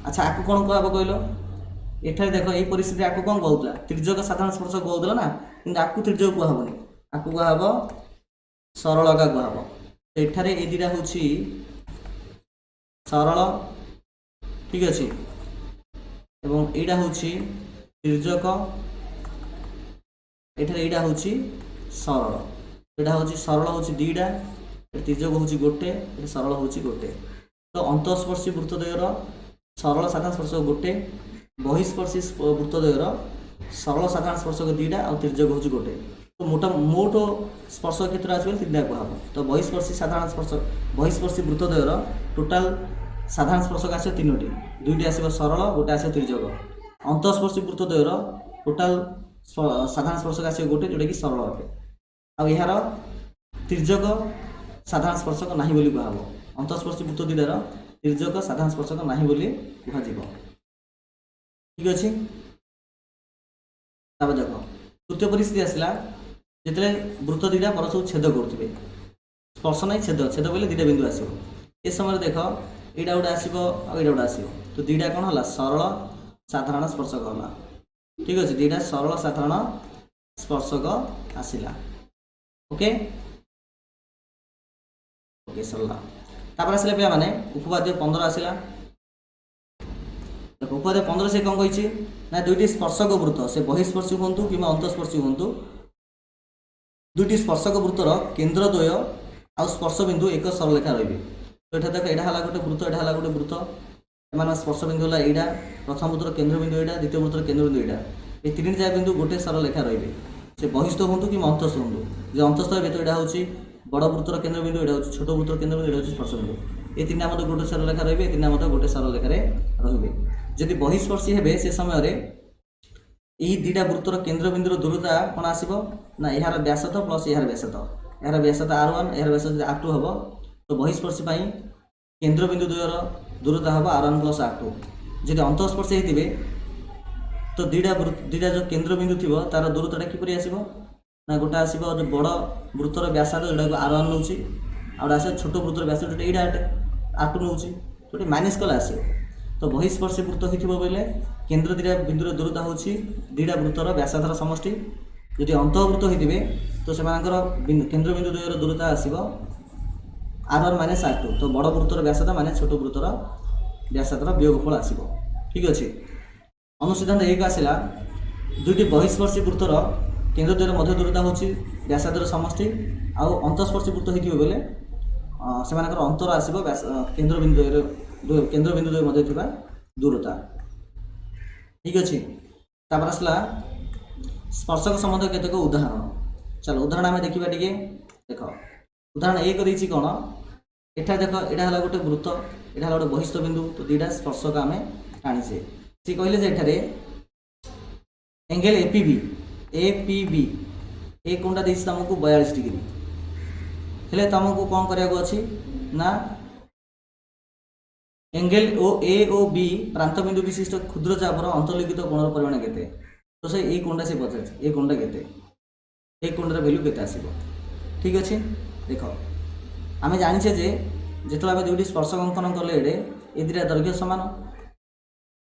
अच्छा आपको कौन कहब कहल एठारे देख ये परिस्थिति आपको कौन कहूला तिर्यक साधारण स्पर्शक कहूला ना, कि आपको तिर्यक कहबनी, आपको कहब सरल का कहब। एठारे ए दुईटा हूँ सरल। ठीक अच्छे। एवं एटा हूँ तिर्यक, एठारे एटा हूँ सरल। एटा हूँ सरल हूँ दुईटा, तिर्यक हूँ गोटे, सरल हूँ गोटे। तो अंतःस्पर्शी वृत्तद्वयर सरल साधारण स्पर्शक गोटे, बहिस्पर्शी वृत्तद्वयर सरल साधारण स्पर्शक दुईटा और तिर्यक हूँ गोटे। तो मोट स्पर्शक क्षेत्र आस तीनटा कहब। तो बहिस्पर्शी साधारण स्पर्शक बहिस्पर्शी वृत्तद्वयर टोटाल साधारण स्पर्शक आस तीनोटी, दुईटी आस सरल, गोटे आस तिर्यक। अंतःस्पर्शी वृत्तद्वयर टोटाल साधारण स्पर्शक आस गोटे जोटा कि सरल अटे। आ यार तिर्यक साधारण स्पर्शक ना बोली कहब। अंतःस्पर्शी वृत्त दुईटार तिर्यक साधारण स्पर्शक ना बोली कह। ठीक अच्छे। देख तृतीय परिस्थिति आसला जिते वृत्त दुईटा परस्पर छेद करुवे, स्पर्श ना छेद, छेद बोले दुईटा बिंदु आसो। ए समय देख यहाँ गोटे आसो आईटा गोटे आसो, तो दुईटा कौन है सरल साधारण स्पर्शक है। ठीक अच्छे। दुईटा सरल साधारण स्पर्शक आसला। ओके ओके सरला। तापर आसला पे मैंने उपवाद्य 15 आसला। उपवाद्य 15 से कौन कही ना दुईटी स्पर्शक वृत्त से बहिस्पर्शी हूँ कि अंतस्पर्शी हूँ, दुईटी स्पर्शक वृत्तर केन्द्रद्वय आ स्पर्श बिंदु एक सरल रेखा रही। तो ये देख यहाँ है गोटे वृत्त, यहाँ है गोटे वृत्त, एम स्पर्श बिंदु है यहाँ, प्रथम वृत्तर केन्द्र बिंदु यहाँ, द्वितीय वृत्तर केन्द्र बिंदु यहाँ, ये तीन चार बिंदु गोटे सरल रेखा रही से बहिस्थ हूँ कि अंतस्थ हूँ। जो अंतस्थ हे तो यहाँ हूँ बड़ वृत्तर केन्द्र बिंदु, यहाँ हूँ छोट वृत्तर केन्द्र बिंदु, यहाँ हूँ स्पर्श बिंदु। ये तीन मत गोटे सरल रेखा रही, तीन मत गोटे सरल रेखार रे। जदि बहिस्पर्शी हे से समय यही दुईटा वृत्तर केन्द्र बिंदुर दूरता कौन आसो ना यार व्यासत प्लस यार व्यासत, यार व्यासत R1 यार व्यासत R2 हम। तो बहिस्पर्शी केन्द्र बिंदु द्वयर दूरता हम R1 प्लस R2। जब अंतःस्पर्शी होते तो दुईटा जो केन्द्र बिंदु थी तार दूरता किपरि आसो ना गोटे आसो जो बड़ वृत्तर व्यासार्ध जोटा R1 नौ, आउट आस छोट वृत्तर व्यासार्ध जो यहाँ R2 नौ, गोटे माइनस कले आस। तो बहिस्पर्शी वृत्त हो बोले केन्द्र दुईटा बिंदुर दूरता हूँ दुईटा वृत्तर व्यासार्धर समष्टि। यदि अंतःवृत्त होते तो से केन्द्र बिंदु द्वयर दूरता आसो R1 माइनस R2। तो बड़ वृत्तर व्यासार्ध माने छोट वृत्तर व्यासार्धर वियोगफल आसो। ठीक अच्छे। अनुसिद्धांत 1 आसला दुईटी बहिस्पर्शी वृत्तर केन्द्र द्वयर मध्य दूरता हूँ व्यासार्धर समष्टि, आउ अंतःस्पर्शी वृत्त होते बोले से अंतर आसो केन्द्र बिंदु मध्य दूरता। ठीक अच्छे तापर आसला स्पर्शक संबंध केतेक उदाहरण। चलो उदाहरण आम देखा टे देख उदाहरण एक देती कौन एठा देख एटा है गोटे वृत्त एटा है गोटे बहिस्थ बिंदु तो दुईटा स्पर्शक आम टाणीचे सी कहले जे एठारे एंगल एपीबी ए कोणटा देती तुमको 42 डिग्री हेले तुमको कौन कराया अच्छी ना एंगल ए ओ बी प्रांत बिंदु विशिष्ट क्षुद्र चापर अंतर्लिखित कोणर परिमाण केते तो से ए कोणटा से पचार ए कोणटा केते ए कोणर वैल्यू केते आसीबो। ठीक अच्छे देख आम जाचे जे जिते आम दुईटी स्पर्शक अंकन कले एडे ए दुटा दैर्घ्य सामान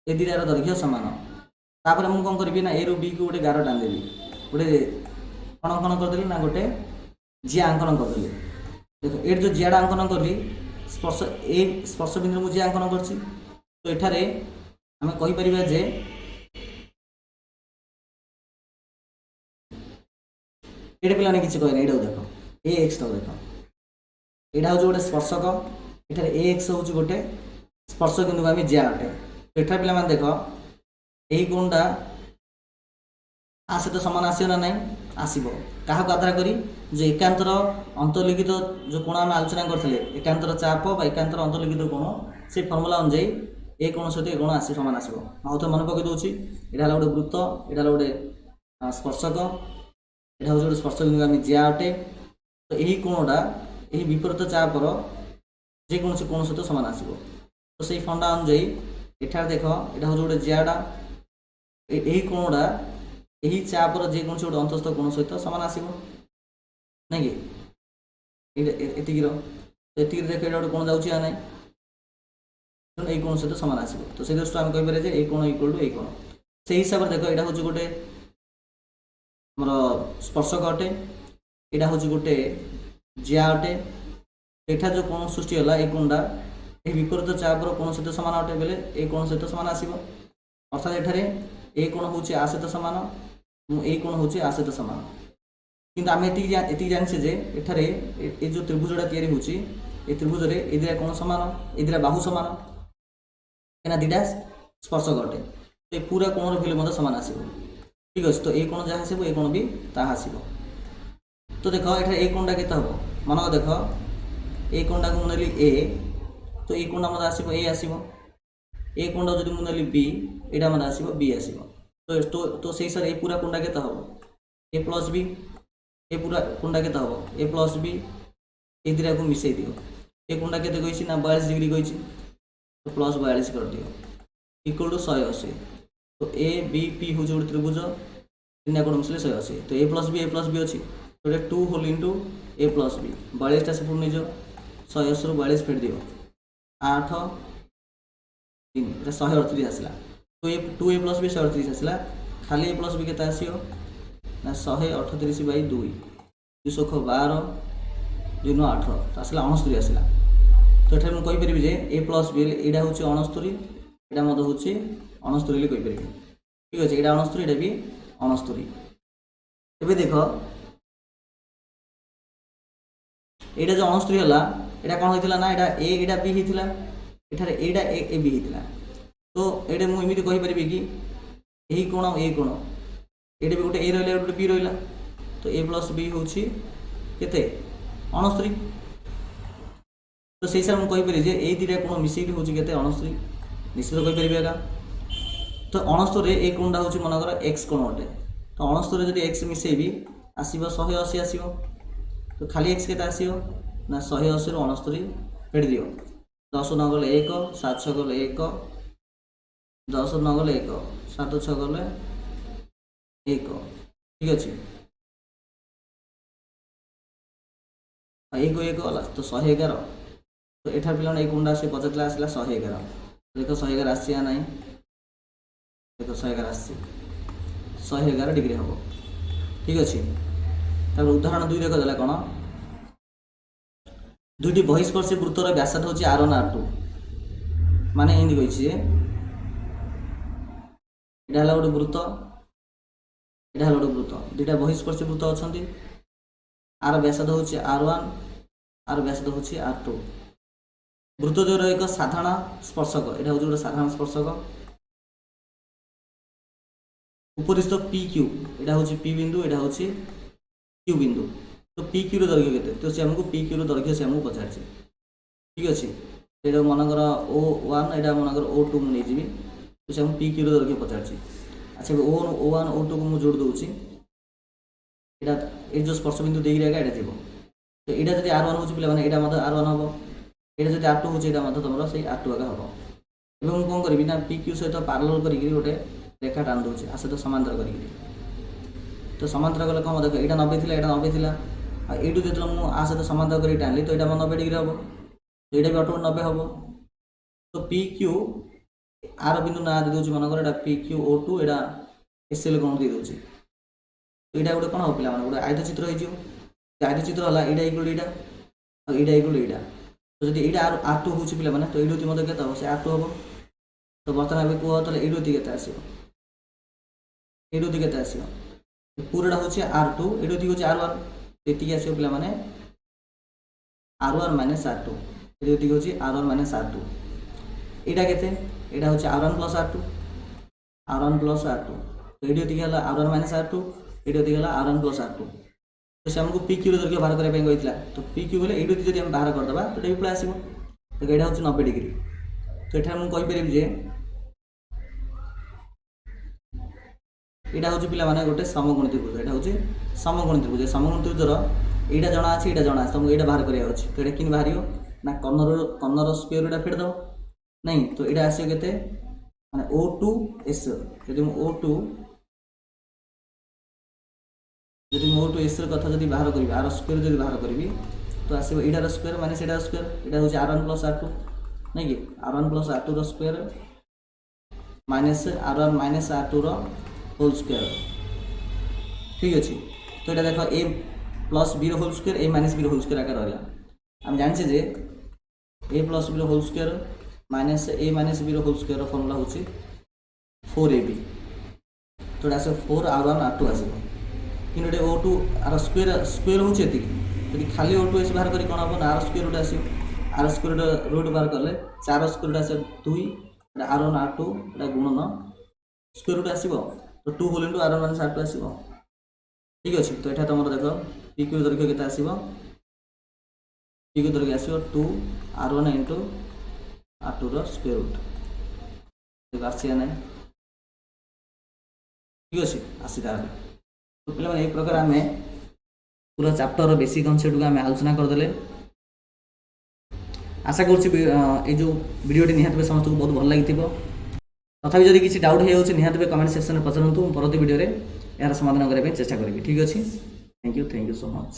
ए दुटार दैर्घ्य सामान तापर मुझे कौन करी ना ए रु बी को गोटे गार टाणीदेवी गोटे कौन अंकन करदेली ना गोटे जिया अंकन करदेली। देख ये जो जियाटा अंकन कली स्पर्श ए स्पर्श बिंदु मुझे जिया अंकन करछि तो एठारे आम कहीपर जे ये पे किसी कहना यहाँ देख ए एक्स देख यहाँ हूँ गोटे स्पर्शक एठार ए एक्स हूँ गोटे स्पर्श बिंदु आम जिया अटे तो एठार पे देख यही कोणटा आ सहित सामान आसो ना नाई आसब क्या आधार करी जो एकांतर अंतर्लिखित जो कोण आम आलोचना करते एकांतर चाप एकांतर अंतर्लिखित कोण से फर्मुला अनुजाई ए कोण सहित ए कोण आसी सामान आसो तो मन पकई दूसरी यहाँ गोटे वृत्त यहाँ गोटे स्पर्शक यहाँ हूँ गोटे स्पर्श बिंदु आम जिया अटे तो यही कोणटा यही विपरीत चापर जेकोसी कोण सहित सामान आसो तो से फंडा अनुजाई एठार देख यहाँ हूँ गोटे जियाटा यही कोणटा यही चापर जेकोसी गोटे अंतस्थ कोण सहित सामान आसब ना कि एतिकीर देख ये गोटे कोण जाऊँगी या ना यही कोण सहित सामान आसब तो से दृष्टि आम कहीपर जे ये कोण इक्वल टू ये कोण से हिसाब से देख यहाँ हूँ गोटे आमर स्पर्शक अटे यहाँ हूँ गोटे जिया अटे एठा जो कोण सृष्टि है ये कोणटा ये विपरीत चापर कोण सहित सामान अटे बेले ये कोण सहित सामान आसब अर्थात एठारे ए कोण हूँ आ सहित सामान ए कोण हूँ आ सहित सामान किंतु आम ये जाने जे एठारे ये जो त्रिभुजटा तैयारी होची ए त्रिभुज रे ए दिरा कोण समान ए दिरा बाहु समान एना दिटा स्पर्शक अटे तो पूरा कोणर भैल्यू मत सामान आसब। ठीक अच्छे तो ये कोण जहाँ आसब ये कोण भी ताहा आसब तो देख एठारे ए कोणटा केते हबो मन देख ए कोणटा को मुनेली ए तो ये कोणटा मत आसब ए आसब ए कोणटा जदि मुनेली बी एटा मत आसब बी आसब तो से हिसाब ए पूरा कोणटा केते हबो ए प्लस बी ए पूरा कोणटा केते हबो ए प्लस बी ए दुटा को मिसई दियो ए कोणटा केते कहिछि ना 42 डिग्री कहिछि तो प्लस 42 कर दियो इक्वल टू 180 तो ए बी पी हूँ गोटे त्रिभुज तीन कोण मिसले 180 तो ए प्लस बी अच्छी तो 2 होल इंटू ए प्लस बी 42टा से नहीं जाओ 180 रू 42 फेट दियो 8 3 138 आसला तो ये 2 ए प्लस बी 138 आसला खाली ए प्लस बी के आसो ना 138 बै 2 2 12 2 9 18 तो आसला 69 आसला तो ये मुझे कहीपर जे ए प्लस बी यहाँ हूँ 69 यहाँ मत हूँ 69 कहीपर ठीक अच्छे यहाँ 69 यहाँ भी 69 एवं देख यहाँ जो 69 है यहाँ कौन होता ना यहाँ ए यहाँ बी होता एठारे एटा ए बी होता तो ये मुझे कहीपर कि यही कोण ए कोण ये भी गोटे ए रहा गोटे बी रहा तो ए प्लस बी हूँ केते 69 तो से हिसाब से कहीपर जे ये दुटा कोण मिसेक हूँ के 69 निश्चित कहीपर एका तो 69 ए कोणटा हूँ मनकर एक्स कोण अटे तो 69 जब एक्स मिसेबी आसब 180 आसब तो खाली एक्स के आसो ना 180 रू 69 फेट दियो 10 न गले 1 7 6 गले 1 10 न गले 1 7 6 गले 1 ठीक अच्छे 1 1 गला तो 111 तो एठार पे ये कोणटा से पचार आसला 111 देख 111 आसी ना देख 111 आसी 111 डिग्री हम ठीक अच्छे तार उदाहरण 2 देख देला कौन दुईटी बहिस्पर्शी वृत्तर व्यासार्ध हूँ R1 R2 माने एमती कही यहाँ गोटे वृत्त यहाँ गोटे वृत्त दुईटा बहिस्पर्शी वृत्त अच्छा आर व्यासार्ध हूँ R1 आर व्यासार्ध हूँ R2 ବୃତ୍ତଦ୍ୱୟର ଏକ ସାଧାରଣ ସ୍ପର୍ଶକ, ଏଇଟା ହେଉଛି ଗୋଟେ ସାଧାରଣ ସ୍ପର୍ଶକ। ଉପରିସ୍ଥ ପି କ୍ୟୁ, ଏଇଟା ହେଉଛି ପି ବିନ୍ଦୁ, ଏଇଟା ହେଉଛି କ୍ୟୁ ବିନ୍ଦୁ। ତ ପି କ୍ୟୁର ଦୈର୍ଘ୍ୟ କେତେ? ତ ସେ ଆମକୁ ପି କ୍ୟୁର ଦୈର୍ଘ୍ୟ ସେ ଆମକୁ ପଚାରିଛି। ଠିକ୍ ଅଛି, ଏଇଟା ମନେକର O1, ଏଇଟା ମନେକର O2 ମୁଁ ନେଇଯିବି। ତ ସେ ଆମକୁ ପି କ୍ୟୁର ଦୈର୍ଘ୍ୟ ପଚାରିଛି। ଆଚ୍ଛା O1 O2 କୁ ମୁଁ ଯୋଡ଼ି ଦେଉଛି। ଏଇଟା ଏଇ ଯେଉଁ ସ୍ପର୍ଶ ବିନ୍ଦୁ ଦେଇକି ଏଇଟା ଯିବ। ତ ଏଇଟା ଯଦି R1 ହେଉଛି ପିଲାମାନେ, ଏଇଟା ମଧ୍ୟ R1 ହେବ। ଏଇଟା ଯଦି R2 ହେଉଛି, ଏଇଟା ମଧ୍ୟ ତୁମର ସେଇ R2 ଆକା ହେବ। ଏବେ ମୁଁ କ'ଣ କରିବି ନା ପି କ୍ୟୁ ସହିତ ପାରାଲାଲ କରିକି ଗୋଟେ ରେଖା ଟାଣି ଦେଉଛି, ଆ ସହିତ ସମାନ୍ତର କରିକି। ତ ସମାନ୍ତର କଲେ କ'ଣ ଦେଖ, ଏଇଟା 90 ଥିଲା, ଏଇଟା 90 ଥିଲା। ଆଉ ଏଇଠୁ ଯେତେବେଳେ ମୁଁ ଆ ସହିତ ସମାନ୍ତର କରିକି ଟାଣିଲି, ତ ଏଇଟା 90 ଡିଗ୍ରୀ ହେବ। ଏଇଟା ବି ଅଟୋମେଟିକ୍ 90 ହେବ। ତ ପି କ୍ୟୁ ଆର ବିନ୍ଦୁ ନାଁ ଦେଇଦେଉଛି, ମନେକର ଏଇଟା ପି କ୍ୟୁ O2, ଏଇଟା SL କ'ଣ ଦେଇଦେଉଛି। ଏଇଟା ଗୋଟେ କ'ଣ ହେବ ପିଲାମାନେ, ଗୋଟେ ଆୟତ ଚିତ୍ର ହେଇଯିବ। ଆୟତ ଚିତ୍ର ହେଲା, ଏଇଟା ଇକ୍ୱାଲ୍ ଏଇଟା, ଆଉ ଏଇଟା ଇକ୍ୱାଲ୍ ଏଇଟା। ତ ଯଦି ଏଇଟା R2 ହେଉଛି ପିଲାମାନେ, ତ ଏଇଠୁ ମଧ୍ୟ କେତେ ହେବ, ସେ R2 ହେବ। ତ ବର୍ତ୍ତମାନ ଏବେ କୁହ ତାହେଲେ ଏଇଠୁ କେତେ ଆସିବ, ଏଇଠୁ କେତେ ଆସିବ? ପୁରାଟା ହେଉଛି R2, ଏଇଠୁ ହେଉଛି R1। ଏତିକି ଆସିବ ପିଲାମାନେ R1 ମାଇନସ୍ R2। ଏତିକି ହେଉଛି R1 ମାଇନସ୍ R2। ଏଇଟା କେତେ? ଏଇଟା ହେଉଛି R1 plus R2, R1 plus R2। ତ ଏଇଠି ଏତିକି ହେଲା R1 ମାଇନସ୍ R2, ଏଇଠି ଏତିକି ହେଲା R1 ପ୍ଲସ୍ R2। ତ ସେ ଆମକୁ ପି କ୍ୟୁର ଦୈର୍ଘ୍ୟ ବାହାର କରିବା ପାଇଁ କହିଥିଲା। ତ ପି କ୍ୟୁ ବୋଲେ ଏଇଠୁ ଯଦି ଆମେ ବାହାର କରିଦେବା, ତ ଏଇଟା ବି ପଳେଇ ଆସିବ। ତ ଏଇଟା ହେଉଛି 90 ଡିଗ୍ରୀ। ତ ଏଠାରେ ମୁଁ କହିପାରିବି ଯେ ଏଇଟା ହେଉଛି ପିଲାମାନେ ଗୋଟେ ସମକୋଣୀ ତ୍ରିଭୁଜ। ଏଇଟା ହେଉଛି ସମକୋଣୀ ତ୍ରିଭୁଜ। ସମକୋଣୀ ତ୍ରିଭୁଜର ଏଇଟା ଜଣା ଅଛି, ଏଇଟା ଜଣା ଅଛି, ତମକୁ ଏଇଟା ବାହାର କରିବାର ଅଛି। ତ ଏଇଟା କେମିତି ବାହାରିବ ନା କର୍ଣ୍ଣର ସ୍କ୍ୱେର ଏଇଟା ଫେରିଦେବ ନାଇଁ। ତ ଏଇଟା ଆସିବ କେତେ ମାନେ O2S। ଯଦି ମୁଁ O2 S କଥା ଯଦି ବାହାର କରିବି, ଆର ସ୍କ୍ୱେର ଯଦି ବାହାର କରିବି, ତ ଆସିବ ଏଇଟାର ସ୍କ୍ୱେର ମାନେ ସେଇଟାର ସ୍କ୍ୱେର। ଏଇଟା ହେଉଛି R1 ପ୍ଲସ୍ R2 ନାଇଁ କି, R1 ପ୍ଲସ୍ R2 ର square minus R1 minus R2 ର হোল স্কোয়ার। ঠিক আছে, তো এটা দেখো a প্লস b র whole square, a minus b র হোল স্কোয়ার আকার রহিলা। আমি জানছি যে a প্লস b র whole square minus a minus b র হোল স্কোয়ার ফর্মুলা হচ্ছে 4ab। তো এটা আসবে 4R1 R2 আসব। কিন্তু এটা O2 আর স্কোয়ার হচ্ছে এতিকি। যদি খালি O2S বাহার করি কোণ হব না আর স্কোয়ার রুট আসব। আর স্কোয়ার রুট বাহার করলে 4 স্কোয়ার আসবে 2, এটা R1 R2 এটা গুণন স্কোয়ার রুট আসব। তো 2 whole into R1 minus R2 আসব। ঠিক আছে, তো এটা তোমার দেখ পি কিউ দৈর্ঘ্য কেতে আসব, পি কিউ দৈর্ঘ্য আসব 2R1 ইন্টু R2 র স্কোয়ার রুট। দেখো আসছে না, ঠিক আছে আসি। তাহলে তো পিলাମାନେ এই প্রকার আমি পুরো চ্যাপ্টর বেসিক কনসেপ্ট को আমি আলোচনা করদেলে। আশা করছি এই যে ভিডিওটি নিহাত সমস্ত বহুত ভাল লাগিথিব। তথাপি যদি কিছু ডাউট হয়ে যাচ্ছে নিহাত কমেন্ট সেকশন পচারতু, পরবর্তী ভিডিওরে এর সমাধান করা চেষ্টা করবি। ঠিক আছে, থ্যাংক ইউ সো মচ।